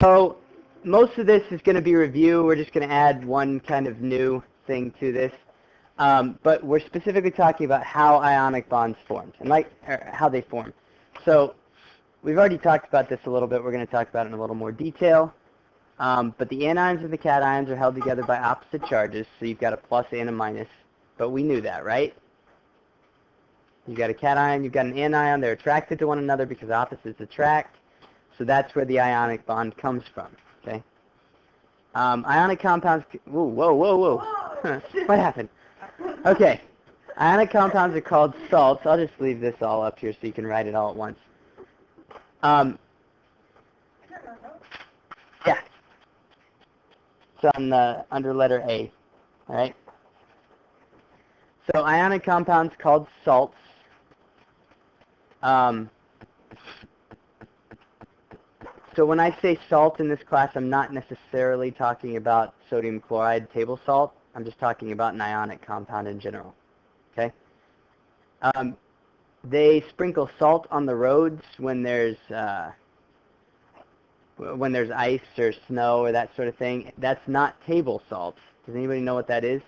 So most of this is going to be review. We're just going to add one kind of new thing to this. But we're specifically talking about how ionic bonds form and how they form. So we've already talked about this a little bit. We're going to talk about it in a little more detail. But the anions and the cations are held together by opposite charges. So you've got a plus and a minus. But we knew that, right? You've got a cation, you've got an anion. They're attracted to one another because opposites attract. So that's where the ionic bond comes from. Okay. Ionic compounds. Whoa, whoa, whoa, whoa! What happened? Okay. Ionic compounds are called salts. I'll just leave this all up here so you can write it all at once. Yeah. It's on under letter A. All right. So ionic compounds called salts. So when I say salt in this class, I'm not necessarily talking about sodium chloride table salt. I'm just talking about an ionic compound in general. Okay. They sprinkle salt on the roads when there's ice or snow or that sort of thing. That's not table salt. Does anybody know what that is?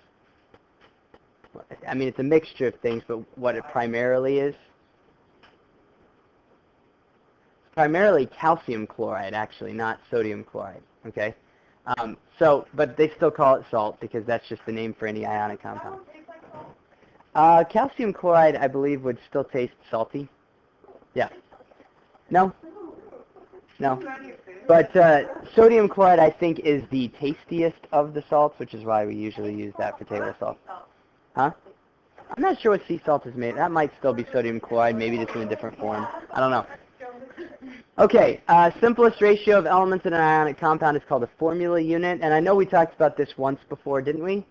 I mean, it's a mixture of things, but what it primarily is? It's primarily calcium chloride, actually, not sodium chloride. Okay. But they still call it salt because that's just the name for any ionic compound. Calcium chloride, I believe, would still taste salty. Yeah. No? No. But sodium chloride, I think, is the tastiest of the salts, which is why we usually use that for table salt. Huh? I'm not sure what sea salt is made. That might still be sodium chloride, maybe just in a different form. I don't know. Okay, simplest ratio of elements in an ionic compound is called a formula unit. And I know we talked about this once before, didn't we?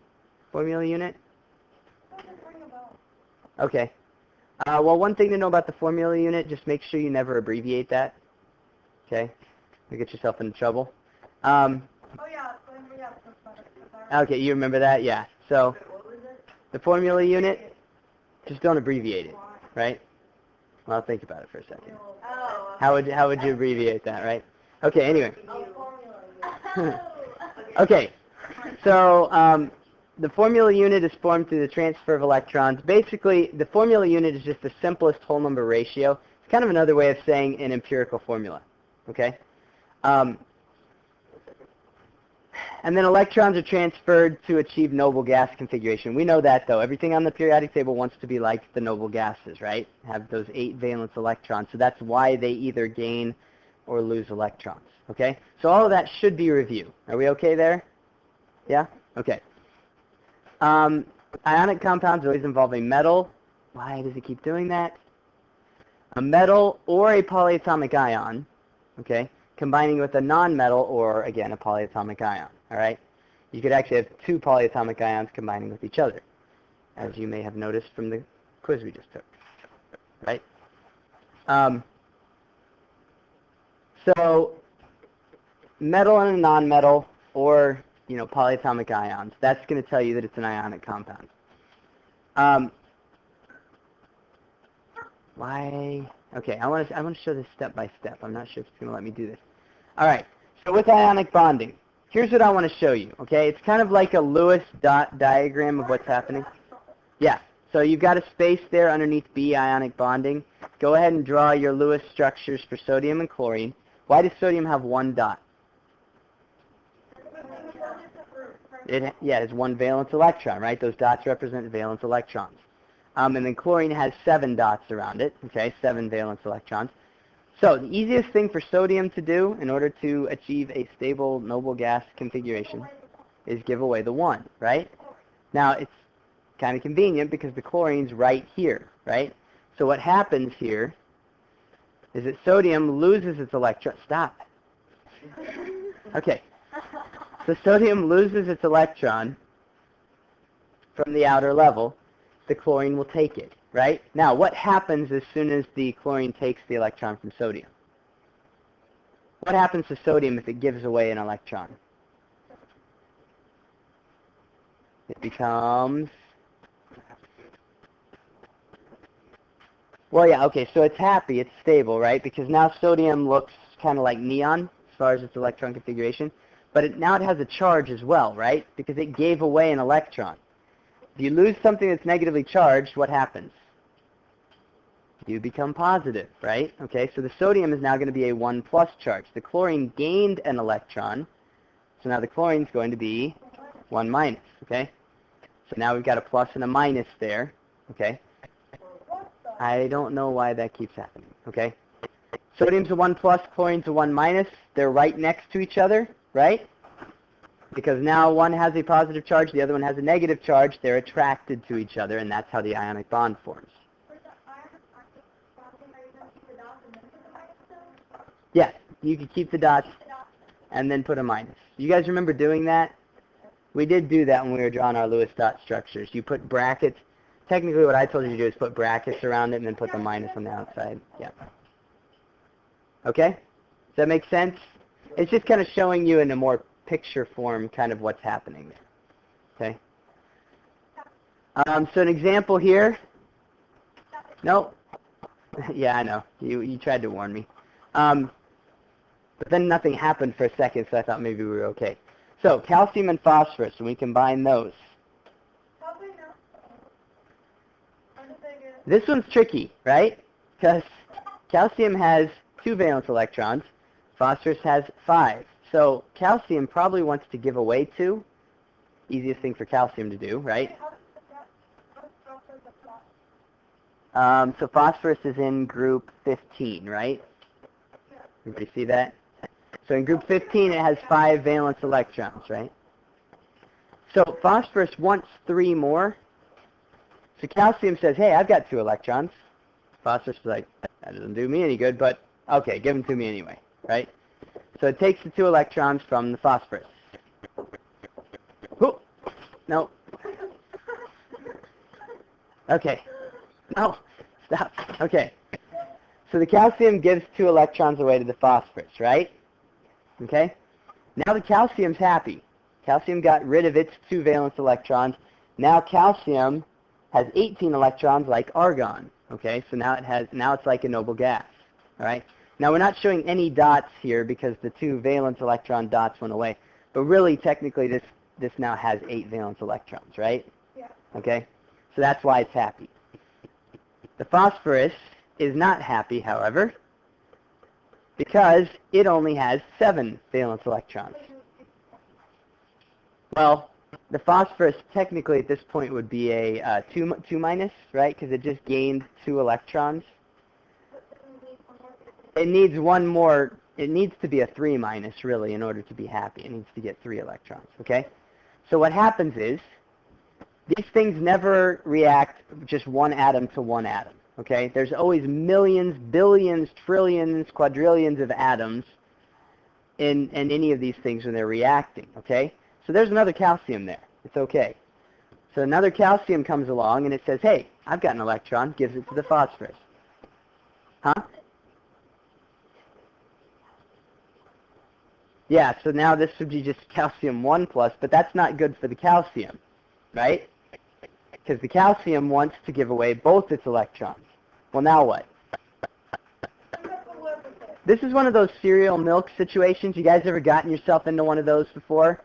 Formula unit? Okay. Well, one thing to know about the formula unit, just make sure you never abbreviate that. Okay? You'll get yourself into trouble. Okay, you remember that? Yeah. So the formula unit, just don't abbreviate it, right? Well, think about it for a second. How would you abbreviate that, right? Okay, anyway. Okay, so the formula unit is formed through the transfer of electrons. Basically, the formula unit is just the simplest whole number ratio. It's kind of another way of saying an empirical formula, okay? And then electrons are transferred to achieve noble gas configuration. We know that, though. Everything on the periodic table wants to be like the noble gases, right? Have those 8 valence electrons. So that's why they either gain or lose electrons, okay? So all of that should be review. Are we okay there? Yeah? Okay. Ionic compounds always involve a metal. Why does it keep doing that? A metal or a polyatomic ion, okay, combining with a non-metal or, again, a polyatomic ion, all right? You could actually have 2 polyatomic ions combining with each other, as you may have noticed from the quiz we just took, right? So metal and a non-metal or, polyatomic ions, that's going to tell you that it's an ionic compound. Why? Okay, I want to show this step by step. I'm not sure if it's going to let me do this. All right, so with ionic bonding, here's what I want to show you, okay? It's kind of like a Lewis dot diagram of what's happening. Yeah, so you've got a space there underneath B, ionic bonding. Go ahead and draw your Lewis structures for sodium and chlorine. Why does sodium have 1 dot? It has 1 valence electron, right? Those dots represent valence electrons. And then chlorine has 7 dots around it, okay, 7 valence electrons. So the easiest thing for sodium to do in order to achieve a stable noble gas configuration is give away the 1, right? Now, it's kind of convenient because the chlorine's right here, right? So what happens here is that sodium loses its electron. Stop. Okay. So sodium loses its electron from the outer level. The chlorine will take it, right? Now, what happens as soon as the chlorine takes the electron from sodium? What happens to sodium if it gives away an electron? It becomes... Well, yeah, okay, so it's happy, it's stable, right? Because now sodium looks kind of like neon. far as its electron configuration, but now it has a charge as well, right? Because it gave away an electron. If you lose something that's negatively charged, what happens? You become positive, right? Okay, so the sodium is now going to be a 1 plus charge. The chlorine gained an electron, so now the chlorine is going to be 1 minus, okay? So now we've got a plus and a minus there, okay? I don't know why that keeps happening, okay? Sodium's a 1 plus, chlorine's a 1 minus. They're right next to each other, right? Because now one has a positive charge, the other one has a negative charge. They're attracted to each other, and that's how the ionic bond forms. Yeah, you could keep the dots and then put a minus. You guys remember doing that? We did do that when we were drawing our Lewis dot structures. You put brackets. Technically what I told you to do is put brackets around it and then put the minus on the outside. Yeah. Okay? Does that make sense? It's just kind of showing you in a more picture form kind of what's happening there. Okay? So an example here. Nope. Yeah, I know. You tried to warn me. But then nothing happened for a second, so I thought maybe we were okay. So calcium and phosphorus, and we combine those. This one's tricky, right? Because calcium has 2 valence electrons. Phosphorus has 5. So calcium probably wants to give away 2. Easiest thing for calcium to do, right? So phosphorus is in group 15, right? Everybody see that? So in group 15, it has 5 valence electrons, right? So phosphorus wants 3 more. So calcium says, hey, I've got 2 electrons. Phosphorus is like, that doesn't do me any good, but okay, give them to me anyway, right? So it takes the 2 electrons from the phosphorus. Ooh, no. Okay. No, stop. Okay. So the calcium gives 2 electrons away to the phosphorus, right? Okay? Now the calcium's happy. Calcium got rid of its 2 valence electrons. Now calcium has 18 electrons like argon. Okay? So now it's like a noble gas. All right? Now we're not showing any dots here because the 2 valence electron dots went away. But really, technically, this now has 8 valence electrons, right? Yeah. Okay? So that's why it's happy. The phosphorus is not happy, however, because it only has 7 valence electrons. Well, the phosphorus technically at this point would be a 2 minus, right? Because it just gained 2 electrons. It needs one more. It needs to be a 3 minus, really, in order to be happy. It needs to get 3 electrons, okay? So what happens is, these things never react just one atom to one atom. Okay, there's always millions, billions, trillions, quadrillions of atoms in any of these things when they're reacting. Okay, so there's another calcium there. It's okay. So another calcium comes along and it says, hey, I've got an electron, gives it to the phosphorus. Huh? Yeah, so now this would be just calcium 1 plus, but that's not good for the calcium, right? Because the calcium wants to give away both its electrons. Well, now what? This is one of those cereal milk situations. You guys ever gotten yourself into one of those before?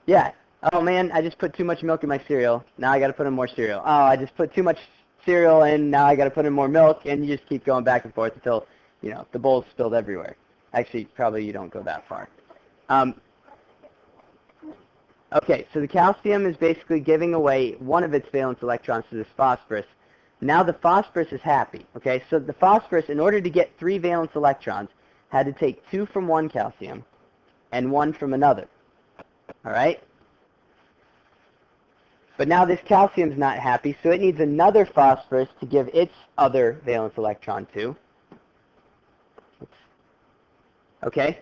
Yeah. Oh, man, I just put too much milk in my cereal. Now I got to put in more cereal. Oh, I just put too much cereal in. Now I got to put in more milk. And you just keep going back and forth until, the bowl's spilled everywhere. Actually, probably you don't go that far. Okay, so the calcium is basically giving away one of its valence electrons to this phosphorus. Now the phosphorus is happy. Okay, so the phosphorus, in order to get 3 valence electrons, had to take 2 from one calcium and 1 from another. All right? But now this calcium's not happy, so it needs another phosphorus to give its other valence electron to. Okay,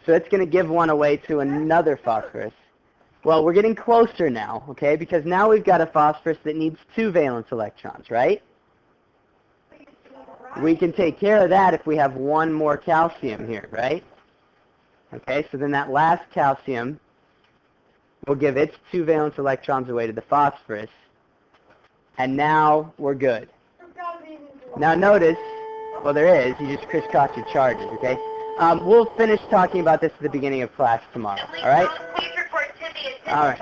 so it's going to give one away to another phosphorus. Well, we're getting closer now, okay, because now we've got a phosphorus that needs 2 valence electrons, right? We can take care of that if we have 1 more calcium here, right? Okay, so then that last calcium will give its 2 valence electrons away to the phosphorus, and now we're good. Now notice, well there is, you just crisscross your charges, okay? We'll finish talking about this at the beginning of class tomorrow. All right? Please report to the All right.